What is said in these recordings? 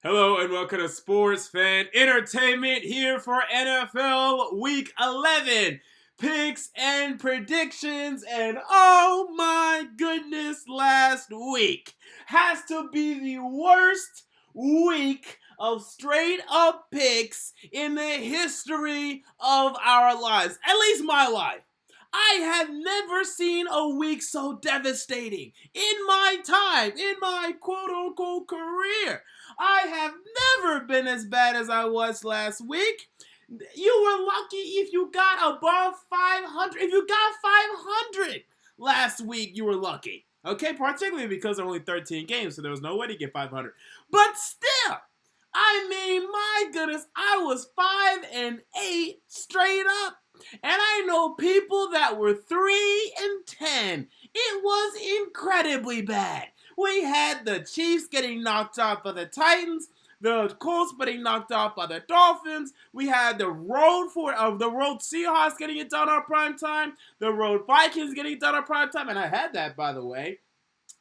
Hello and welcome to Sports Fan Entertainment here for NFL Week 11. Picks and predictions, and oh my goodness, last week has to be the worst week of straight up picks in the history of our lives. At least my life. I have never seen a week so devastating in my time, in my quote unquote career. I have never been as bad as I was last week. You were lucky if you got above 500. If you got 500 last week, you were lucky. Okay, particularly because there were only 13 games, so there was no way to get 500. But still, I mean, my goodness, I was 5-8 straight up. And I know people that were 3-10. It was incredibly bad. We had the Chiefs getting knocked off by the Titans, the Colts getting knocked off by the Dolphins. We had the road Seahawks getting it done on prime time, the road Vikings getting it done on prime time, and I had that, by the way.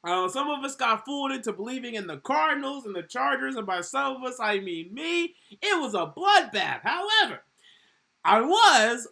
Some of us got fooled into believing in the Cardinals and the Chargers, and by some of us, I mean me. It was a bloodbath. However, I was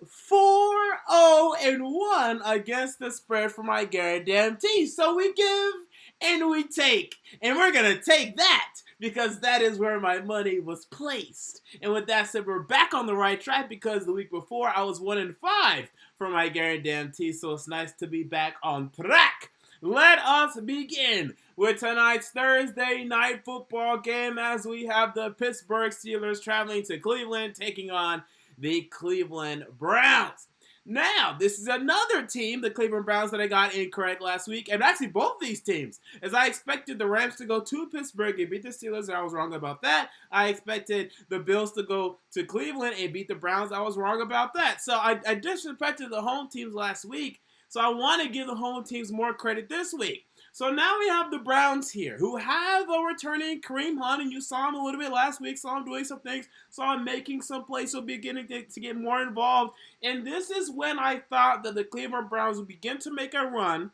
4-0-1 against the spread for my guarantee. So we give and we take. And we're going to take that because that is where my money was placed. And with that said, we're back on the right track because the week before I was 1-5 for my guarantee. So it's nice to be back on track. Let us begin with tonight's Thursday night football game as we have the Pittsburgh Steelers traveling to Cleveland taking on the Cleveland Browns. Now, this is another team, the Cleveland Browns, that I got incorrect last week. And actually, both these teams. As I expected the Rams to go to Pittsburgh and beat the Steelers, and I was wrong about that. I expected the Bills to go to Cleveland and beat the Browns. I was wrong about that. So I disrespected the home teams last week. So I want to give the home teams more credit this week. So now we have the Browns here, who have a returning Kareem Hunt, and you saw him a little bit last week, saw him doing some things, saw him making some plays, so beginning to get more involved. And this is when I thought that the Cleveland Browns would begin to make a run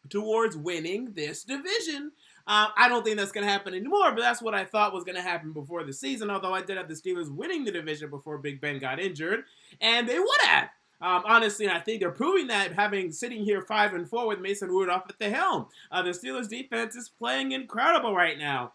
towards winning this division. I don't think that's going to happen anymore, but that's what I thought was going to happen before the season, although I did have the Steelers winning the division before Big Ben got injured, and they would have. Honestly, I think they're proving that sitting here 5-4 with Mason Rudolph at the helm. The Steelers defense is playing incredible right now.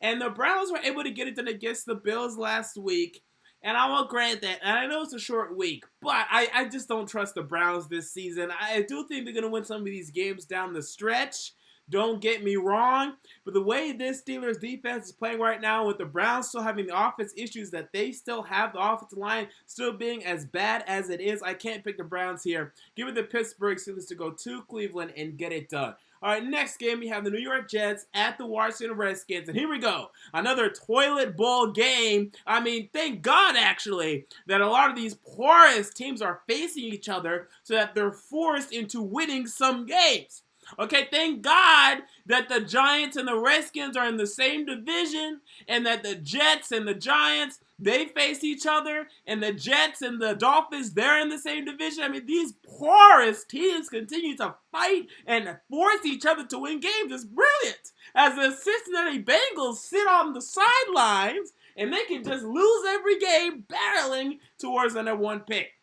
And the Browns were able to get it done against the Bills last week. And I will grant that. And I know it's a short week, but I just don't trust the Browns this season. I do think they're going to win some of these games down the stretch. Don't get me wrong, but the way this Steelers defense is playing right now with the Browns still having the offense issues that they still have, the offensive line still being as bad as it is, I can't pick the Browns here. Give it the Pittsburgh Steelers to go to Cleveland and get it done. All right, next game, we have the New York Jets at the Washington Redskins. And here we go. Another toilet bowl game. I mean, thank God, actually, that a lot of these poorest teams are facing each other so that they're forced into winning some games. Okay, thank God that the Giants and the Redskins are in the same division and that the Jets and the Giants, they face each other, and the Jets and the Dolphins, they're in the same division. I mean, these poorest teams continue to fight and force each other to win games. It's brilliant. As the Cincinnati Bengals sit on the sidelines and they can just lose every game barreling towards the number one pick.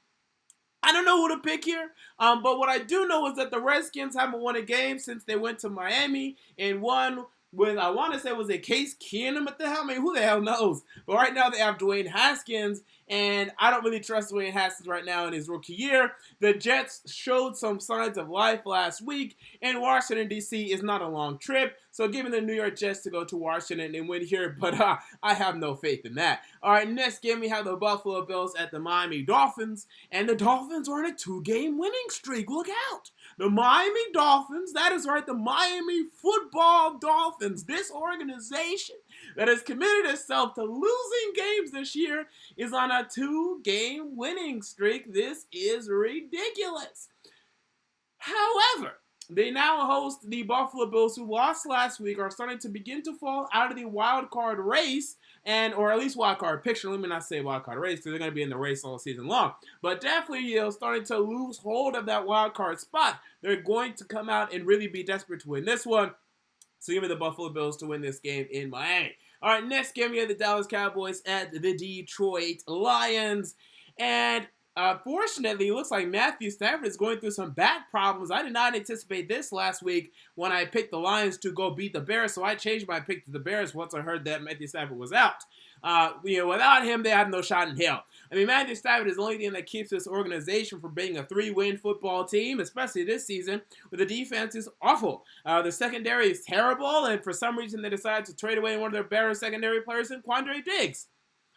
I don't know who to pick here, but what I do know is that the Redskins haven't won a game since they went to Miami and won with, I want to say, was it Case Keenum at the helm? I mean, who the hell knows? But right now they have Dwayne Haskins, and I don't really trust Dwayne Haskins right now in his rookie year. The Jets showed some signs of life last week, and Washington, D.C. is not a long trip. So giving the New York Jets to go to Washington and win here, but I have no faith in that. All right, next game we have the Buffalo Bills at the Miami Dolphins, and the Dolphins are on a 2-game winning streak. Look out. The Miami Dolphins, that is right, the Miami Football Dolphins, this organization that has committed itself to losing games this year, is on a 2-game winning streak. This is ridiculous. However, they now host the Buffalo Bills, who lost last week, are starting to begin to fall out of the wild card race, or at least wild card picture. Let me not say wild card race, because they're going to be in the race all season long. But definitely, starting to lose hold of that wild card spot. They're going to come out and really be desperate to win this one. So give me the Buffalo Bills to win this game in Miami. All right, next game, we have the Dallas Cowboys at the Detroit Lions. And fortunately, it looks like Matthew Stafford is going through some back problems. I did not anticipate this last week when I picked the Lions to go beat the Bears, so I changed my pick to the Bears once I heard that Matthew Stafford was out. Without him, they have no shot in hell. I mean, Matthew Stafford is the only thing that keeps this organization from being a 3-win football team, especially this season, where the defense is awful. The secondary is terrible, and for some reason they decided to trade away one of their better secondary players in Quandre Diggs.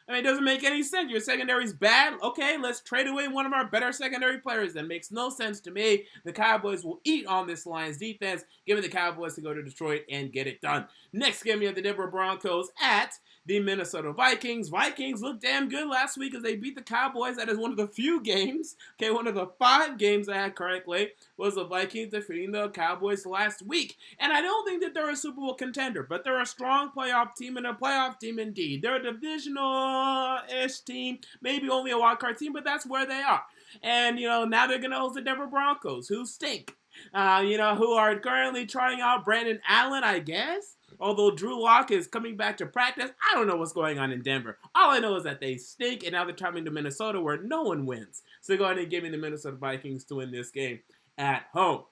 I mean, it doesn't make any sense. Your secondary's bad. Okay, let's trade away one of our better secondary players. That makes no sense to me. The Cowboys will eat on this Lions defense. Give me the Cowboys to go to Detroit and get it done. Next game, we have the Denver Broncos at the Minnesota Vikings. Vikings looked damn good last week as they beat the Cowboys. That is one of the few games, one of the 5 games I had correctly, was the Vikings defeating the Cowboys last week. And I don't think that they're a Super Bowl contender, but they're a strong playoff team and a playoff team indeed. They're a divisional-ish team, maybe only a wild card team, but that's where they are. And, now they're going to host the Denver Broncos, who stink. Who are currently trying out Brandon Allen, I guess. Although Drew Lock is coming back to practice, I don't know what's going on in Denver. All I know is that they stink, and now they're traveling to Minnesota where no one wins. So go ahead and give me the Minnesota Vikings to win this game at home.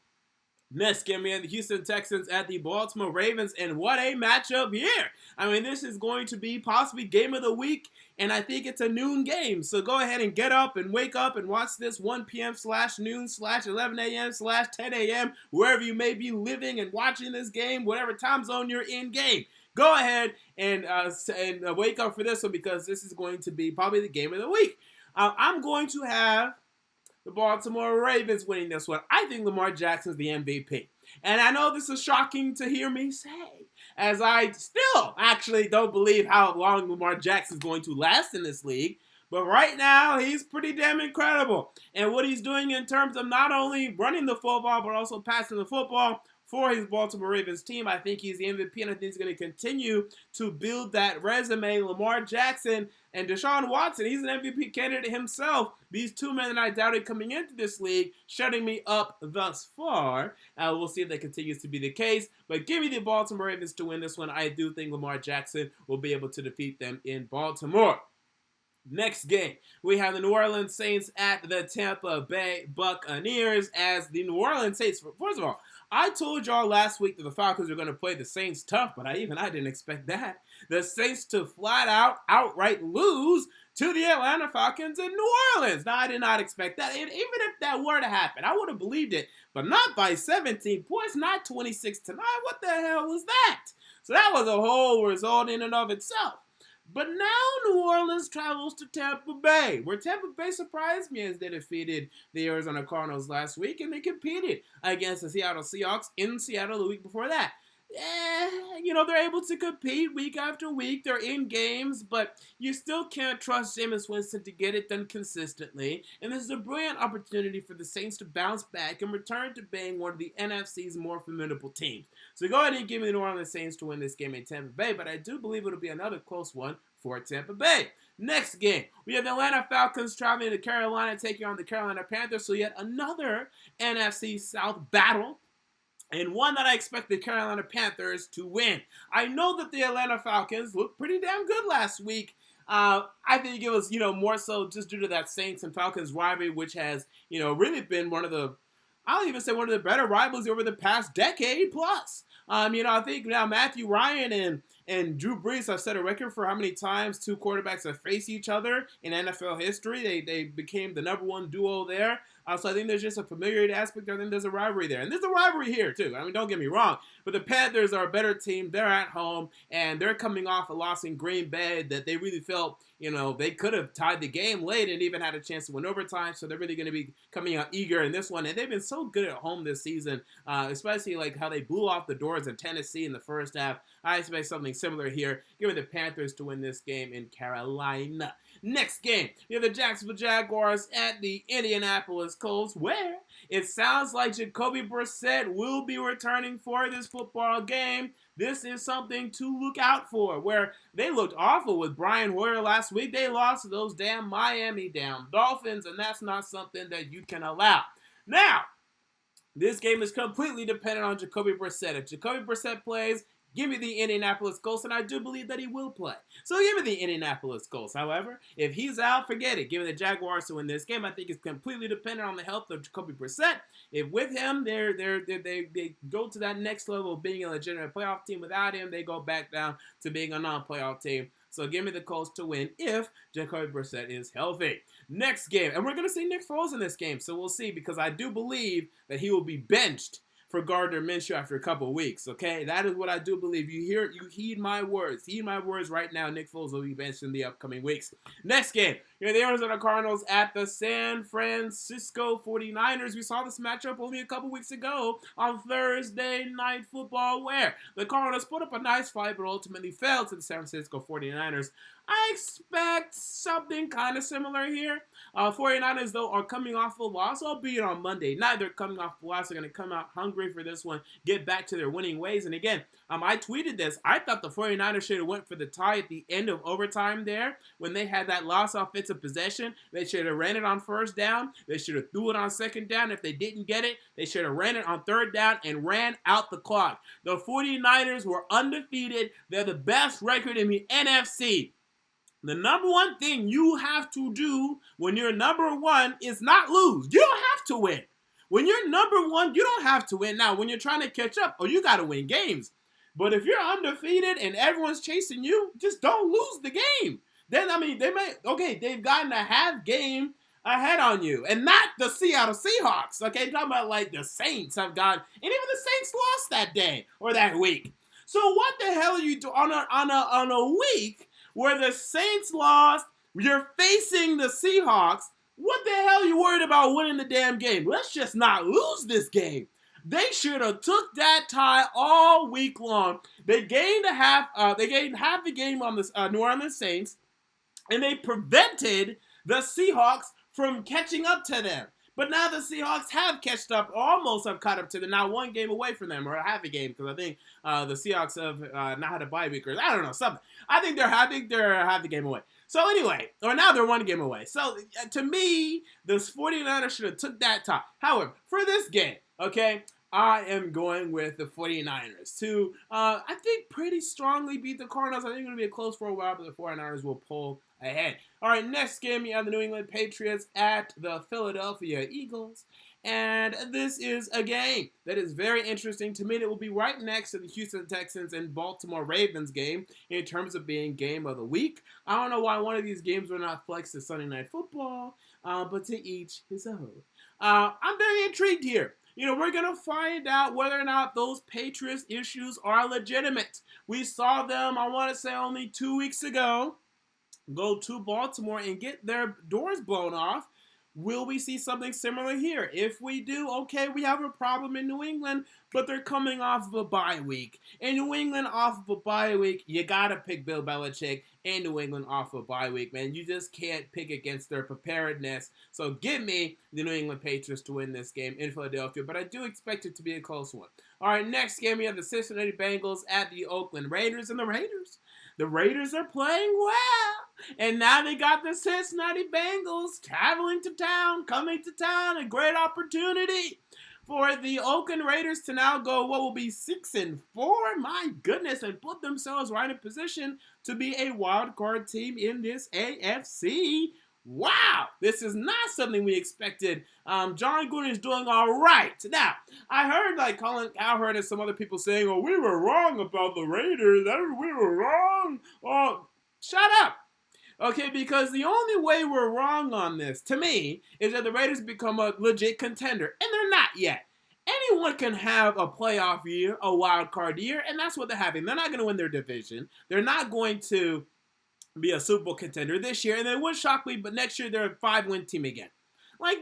Next game, we have the Houston Texans at the Baltimore Ravens, and what a matchup here. I mean, this is going to be possibly game of the week, and I think it's a noon game. So go ahead and get up and wake up and watch this 1 p.m/noon/11 a.m/10 a.m., wherever you may be living and watching this game, whatever time zone you're in game. Go ahead and wake up for this one because this is going to be probably the game of the week. I'm going to have the Baltimore Ravens winning this one. I think Lamar Jackson's the MVP. And I know this is shocking to hear me say, as I still actually don't believe how long Lamar Jackson's going to last in this league. But right now, he's pretty damn incredible. And what he's doing in terms of not only running the football, but also passing the football for his Baltimore Ravens team, I think he's the MVP, and I think he's going to continue to build that resume. Lamar Jackson and Deshaun Watson, he's an MVP candidate himself. These two men that I doubted coming into this league, shutting me up thus far. We'll see if that continues to be the case. But give me the Baltimore Ravens to win this one. I do think Lamar Jackson will be able to defeat them in Baltimore. Next game, we have the New Orleans Saints at the Tampa Bay Buccaneers, as the New Orleans Saints, first of all, I told y'all last week that the Falcons were going to play the Saints tough, but I didn't expect that. The Saints to outright lose to the Atlanta Falcons in New Orleans. Now, I did not expect that. And even if that were to happen, I would have believed it, but not by 17 points, not 26-9. What the hell was that? So that was a whole result in and of itself. But now New Orleans travels to Tampa Bay, where Tampa Bay surprised me as they defeated the Arizona Cardinals last week, and they competed against the Seattle Seahawks in Seattle the week before that. They're able to compete week after week. They're in games, but you still can't trust Jameis Winston to get it done consistently. And this is a brilliant opportunity for the Saints to bounce back and return to being one of the NFC's more formidable teams. So go ahead and give me the New Orleans Saints to win this game in Tampa Bay, but I do believe it'll be another close one for Tampa Bay. Next game, we have the Atlanta Falcons traveling to Carolina, taking on the Carolina Panthers. So yet another NFC South battle, and one that I expect the Carolina Panthers to win. I know that the Atlanta Falcons looked pretty damn good last week. I think it was, more so just due to that Saints and Falcons rivalry, which has, really been one of the better rivalries over the past decade plus. I think now Matthew Ryan and Drew Brees have set a record for how many times two quarterbacks have faced each other in NFL history. They became the number one duo there. So I think there's just a familiarity aspect. I think there's a rivalry there. And there's a rivalry here, too. I mean, don't get me wrong. But the Panthers are a better team. They're at home. And they're coming off a loss in Green Bay that they really felt, they could have tied the game late and even had a chance to win overtime. So they're really going to be coming out eager in this one. And they've been so good at home this season, especially like how they blew off the doors in Tennessee in the first half. I expect something similar here. Give me the Panthers to win this game in Carolina. Next game, you have the Jacksonville Jaguars at the Indianapolis Colts, where it sounds like Jacoby Brissett will be returning for this football game. This is something to look out for, where they looked awful with Brian Hoyer last week. They lost to those damn Miami Dolphins, and that's not something that you can allow. Now, this game is completely dependent on Jacoby Brissett. If Jacoby Brissett plays, Give me the Indianapolis Colts, and I do believe that he will play. So give me the Indianapolis Colts. However, if he's out, forget it. Give me the Jaguars to win this game. I think it's completely dependent on the health of Jacoby Brissett. If with him, they go to that next level of being a legitimate playoff team. Without him, they go back down to being a non-playoff team. So give me the Colts to win if Jacoby Brissett is healthy. Next game, and we're going to see Nick Foles in this game, so we'll see, because I do believe that he will be benched for Gardner Minshew after a couple of weeks, okay? That is what I do believe. You heed my words. Heed my words right now. Nick Foles will be benched in the upcoming weeks. Next game, the Arizona Cardinals at the San Francisco 49ers. We saw this matchup only a couple weeks ago on Thursday Night Football, where the Cardinals put up a nice fight but ultimately fell to the San Francisco 49ers. I expect something kind of similar here. 49ers, though, are coming off a loss, albeit on Monday night. They're coming off a loss. They're going to come out hungry for this one, get back to their winning ways. And again, I tweeted this. I thought the 49ers should have went for the tie at the end of overtime there when they had that lost offensive possession. They should have ran it on first down. They should have threw it on second down. If they didn't get it, they should have ran it on third down and ran out the clock. The 49ers were undefeated. They're the best record in the NFC. The number one thing you have to do when you're number one is not lose. You don't have to win. When you're number one, you don't have to win. Now, when you're trying to catch up, you got to win games. But if you're undefeated and everyone's chasing you, just don't lose the game. Then, they've gotten a half game ahead on you. And not the Seattle Seahawks. Okay, I'm talking about like the Saints have gone, and even the Saints lost that day or that week. So what the hell are you doing on a week where the Saints lost, you're facing the Seahawks? What the hell are you worried about winning the damn game? Let's just not lose this game. They should have took that tie all week long. They gained half the game on the New Orleans Saints, and they prevented the Seahawks from catching up to them. But now the Seahawks have almost have caught up to them. Now one game away from them, or half a game, because I think the Seahawks have not had a bye week, or I don't know, something. I think they're half the game away. So anyway, or now they're one game away. So to me, the 49ers should have took that tie. However, for this game, okay, I am going with the 49ers to, I think, pretty strongly beat the Cardinals. I think it's going to be a close for a while, but the 49ers will pull ahead. All right, next game, you have the New England Patriots at the Philadelphia Eagles. And this is a game that is very interesting to me. It will be right next to the Houston Texans and Baltimore Ravens game in terms of being game of the week. I don't know why one of these games were not flexed to Sunday Night Football, but to each his own. I'm very intrigued here. We're going to find out whether or not those Patriots issues are legitimate. We saw them, I want to say, only 2 weeks ago go to Baltimore and get their doors blown off. Will we see something similar here? If we do, okay, we have a problem in New England, but they're coming off of a bye week. In New England off of a bye week, you got to pick Bill Belichick and New England off of a bye week, man. You just can't pick against their preparedness. So give me the New England Patriots to win this game in Philadelphia, but I do expect it to be a close one. All right, next game, we have the Cincinnati Bengals at the Oakland Raiders, and the Raiders are playing well. And now they got the Cincinnati Bengals coming to town. A great opportunity for the Oakland Raiders to now go what will be 6-4. My goodness, and put themselves right in position to be a wild card team in this AFC. Wow, this is not something we expected. John Gruden is doing all right. Now, I heard Colin Cowherd and some other people saying, "Oh, we were wrong about the Raiders. We were wrong." Oh, shut up. Okay, because the only way we're wrong on this, to me, is that the Raiders become a legit contender, and they're not yet. Anyone can have a playoff year, a wild card year, and that's what they're having. They're not going to win their division. They're not going to be a Super Bowl contender this year, and they would shock me, but next year they're a 5-win team again.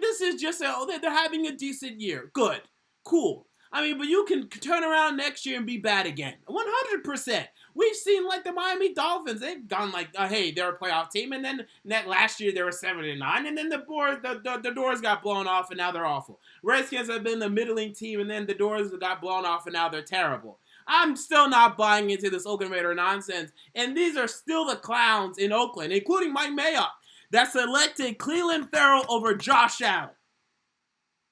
This is just they're having a decent year. Good. Cool. But you can turn around next year and be bad again. 100%. We've seen the Miami Dolphins. They've gone hey, they're a playoff team, and then last year they were 7-9, and then the doors got blown off, and now they're awful. Redskins have been the middling team, and then the doors got blown off, and now they're terrible. I'm still not buying into this Oakland Raider nonsense. And these are still the clowns in Oakland, including Mike Mayock, that selected Cleveland Farrell over Josh Allen.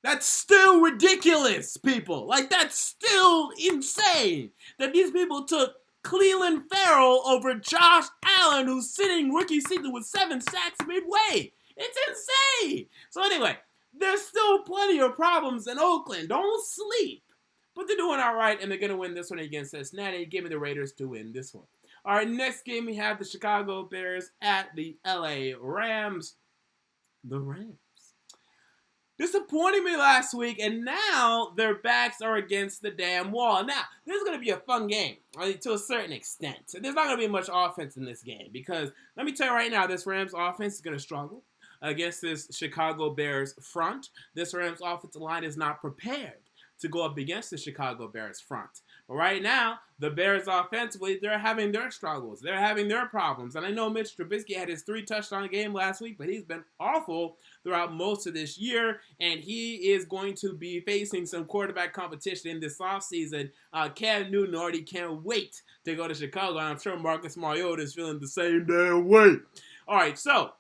That's still ridiculous, people. Like, that's still insane that these people took Cleveland Farrell over Josh Allen, who's sitting rookie season with 7 sacks midway. It's insane. So anyway, there's still plenty of problems in Oakland. Don't sleep. But they're doing all right, and they're going to win this one against Cincinnati. Give me the Raiders to win this one. All right, next game we have the Chicago Bears at the LA Rams. The Rams disappointed me last week, and now their backs are against the damn wall. Now, this is going to be a fun game, to a certain extent. There's not going to be much offense in this game, because let me tell you right now, this Rams offense is going to struggle against this Chicago Bears front. This Rams offensive line is not prepared to go up against the Chicago Bears front. But right now, the Bears offensively, they're having their struggles. They're having their problems. And I know Mitch Trubisky had his 3-touchdown game last week, but he's been awful throughout most of this year, and he is going to be facing some quarterback competition in this offseason. Cam Newton already can't wait to go to Chicago, and I'm sure Marcus Mariota is feeling the same damn way. All right, so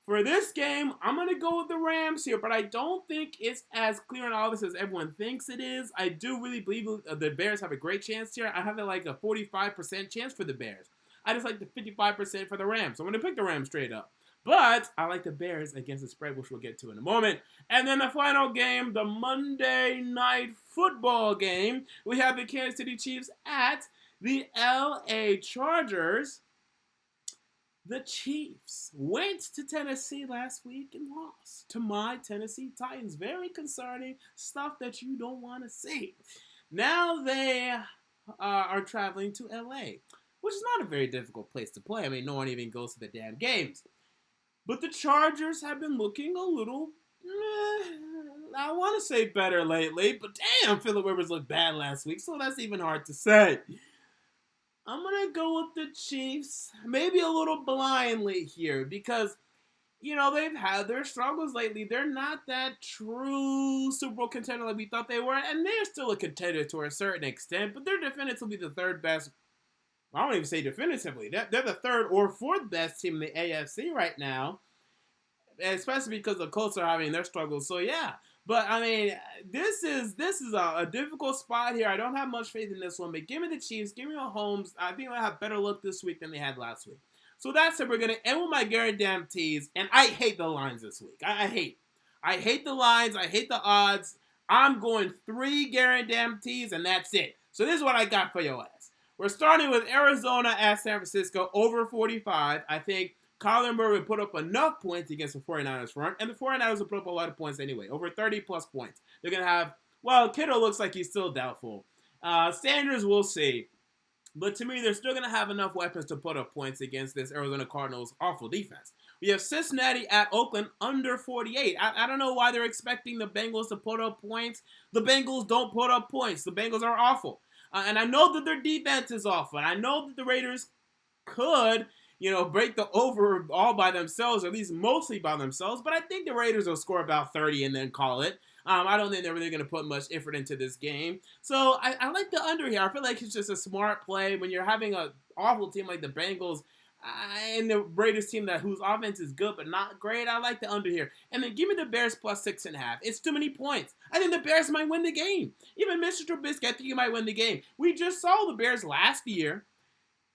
for this game, I'm going to go with the Rams here, but I don't think it's as clear and obvious as everyone thinks it is. I do really believe the Bears have a great chance here. I have it like a 45% chance for the Bears. I just like the 55% for the Rams. I'm going to pick the Rams straight up. But I like the Bears against the spread, which we'll get to in a moment. And then the final game, the Monday Night Football game. We have the Kansas City Chiefs at the LA Chargers. The Chiefs went to Tennessee last week and lost to my Tennessee Titans. Very concerning stuff that you don't want to see. Now they are traveling to LA, which is not a very difficult place to play. I mean, no one even goes to the damn games. But the Chargers have been looking a little, I want to say better lately, but damn, Phillip Rivers looked bad last week, so that's even hard to say. I'm going to go with the Chiefs, maybe a little blindly here, because, you know, they've had their struggles lately. They're not that true Super Bowl contender like we thought they were, and they're still a contender to a certain extent, but they're definitively the third best. I don't even say definitively. They're the third or fourth best team in the AFC right now, especially because the Colts are having their struggles. So, yeah. But, I mean, this is a difficult spot here. I don't have much faith in this one. But give me the Chiefs. Give me Mahomes. I think they'll have better luck this week than they had last week. So that's it. We're going to end with my guarantees. And I hate the lines this week. I hate the lines. I hate the odds. I'm going 3 guarantees, and that's it. So this is what I got for your ass. We're starting with Arizona at San Francisco over 45. I think Kyler Murray will put up enough points against the 49ers front, and the 49ers will put up a lot of points anyway, over 30-plus points. They're going to have, well, Kittle looks like he's still doubtful. Sanders, we'll see. But to me, they're still going to have enough weapons to put up points against this Arizona Cardinals' awful defense. We have Cincinnati at Oakland under 48. I don't know why they're expecting the Bengals to put up points. The Bengals don't put up points. The Bengals are awful. And I know that their defense is awful. And I know that the Raiders could, break the over all by themselves, or at least mostly by themselves. But I think the Raiders will score about 30 and then call it. I don't think they're really going to put much effort into this game. So I like the under here. I feel like it's just a smart play when you're having an awful team like the Bengals and the Raiders team whose offense is good but not great. I like the under here. And then give me the Bears plus 6.5. It's too many points. I think the Bears might win the game. Even Mr. Trubisky, I think he might win the game. We just saw the Bears last year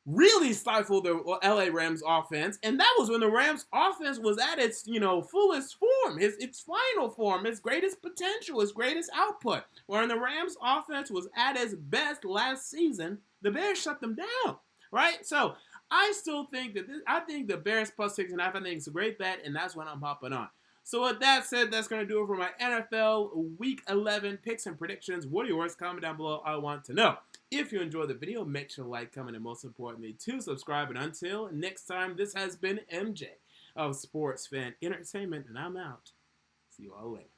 really stifle the LA Rams offense, and that was when the Rams offense was at its, fullest form, its final form, its greatest potential, its greatest output. When the Rams offense was at its best last season, the Bears shut them down, right? So I still think I think the Bears plus 6.5, I think it's a great bet, and that's what I'm hopping on. So with that said, that's going to do it for my NFL Week 11 picks and predictions. What are yours? Comment down below. I want to know. If you enjoyed the video, make sure to like, comment, and most importantly, to subscribe. And until next time, this has been MJ of Sports Fan Entertainment, and I'm out. See you all later.